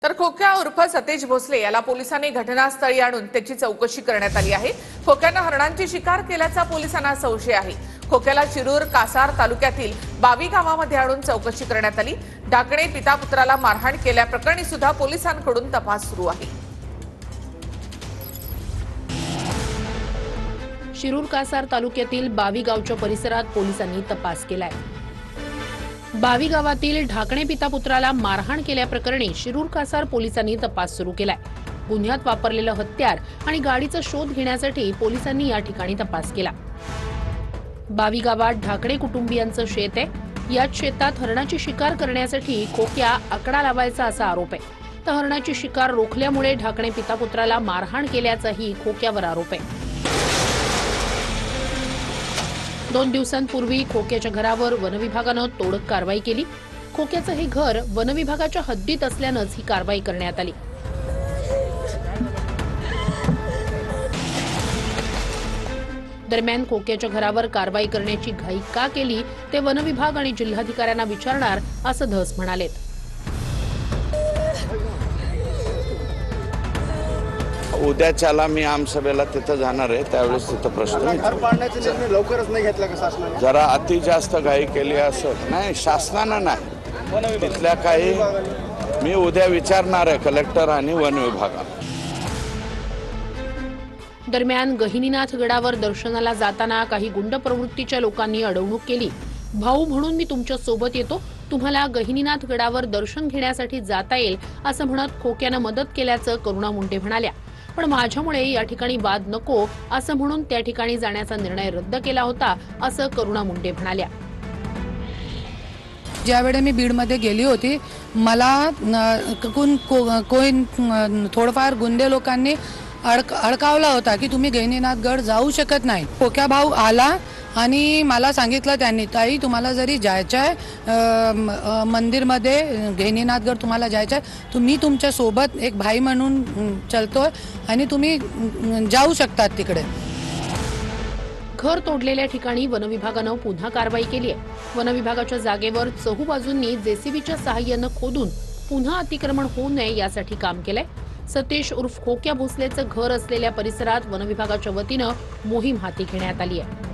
तर खोक्या उर्फ सतेज भोसले याला पोलिसांनी घटनास्थळी आणून त्याची चौकशी करण्यात आली आहे। खोक्यानं हरणांची शिकार केल्याचा पोलिसांना संशय आहे। खोक्याला शिरूर कासार तालुक्यातील बावी गावामध्ये आणून चौकशी करण्यात आली। ढाकणे पिता पुत्राला मारहाण केल्याप्रकरणी सुद्धा पोलिसांकडून तपास सुरू आहे। शिरूर कासार तालुक्यातील बावी गावच्या परिसरात पोलिसांनी तपास केलाय। बावी गावातील ढाकणे पिता पुत्राला मारहाण केल्याप्रकरणी शिरूर कासार पोलिसांनी तपास सुरू केलाय। गुन्ह्यात वापरलेलं हत्यार आणि गाडीचा शोध घेण्यासाठी पोलिसांनी या ठिकाणी तपास केला। बावी गावात ढाकणे कुटुंबियांचं शेत आहे। याच शेतात हरणाची शिकार करण्यासाठी खोक्या आकडा लावायचा असा आरोप आहे। तर हरणाची शिकार रोखल्यामुळे ढाकणे पिता पुत्राला मारहाण केल्याचाही खोक्यावर आरोप आहे। 2 दिवसांपूर्वी खोक्याच्या घरावर वनविभागानं तोडक कारवाई केली। खोक्याचं हे घर वनविभागाच्या हद्दीत असल्यानंच ही कारवाई करण्यात आली। दरम्यान खोक्याच्या घरावर कारवाई करण्याची घाई का केली ते वनविभाग आणि जिल्हाधिकाऱ्यांना विचारणार असं धस म्हणालेत। उद्याच्याला मी आमसभेला तिथं जाणार आहे, त्यावेळेस तिथं प्रश्न लवकरच नाही घेतला का शासनाने? जरा अति जास्त घाई केली असं नाही, शासनानं नाही, तिथल्या काही मी उद्या विचारणार आहे कलेक्टर आणि वन विभागाला। दरम्यान गहिनीनाथ गडावर दर्शनाला जाताना काही गुंड प्रवृत्तीच्या लोकांनी अडवणूक केली। भाऊ म्हणून मी तुमच्या सोबत येतो, तुम्हाला गहिनीनाथ गडावर दर्शन घेण्यासाठी जाता येईल असं म्हणत खोक्यानं मदत केल्याचं करुणा मुंडे म्हणाल्या। पण माझ्यामुळे या ठिकाणी वाद नको असं म्हणून त्या ठिकाणी जाण्याचा निर्णय रद्द केला होता असं करुणा मुंडे म्हणाल्या। ज्यावेळी मी बीडमध्ये गेली होती, मला कोण थोडंफार गुंडे लोकांनी अडकावला होता की तुम्ही गहिनीनाथ गड जाऊ शकत नाही। खोक्या भाऊ आला आणि मला सांगितलं त्यांनी, ताई तुम्हाला जरी जायचं आहे मंदिरमध्ये गहिनीनाथगड तुम्हाला जायचं आहे, तुम्ही तुमच्या सोबत एक भाई म्हणून चलतोय आणि तुम्ही जाऊ शकतात तिकडे। घर तोडलेल्या ठिकाणी वनविभागानं पुन्हा कारवाई केली आहे। वनविभागाच्या जागेवर चहूबाजूंनी जेसीबीच्या सहाय्यानं खोदून पुन्हा अतिक्रमण होऊ नये यासाठी काम केलंय। सतेज उर्फ खोक्या भोसलेचं घर असलेल्या परिसरात वनविभागाच्या वतीनं मोहीम हाती घेण्यात आली आहे।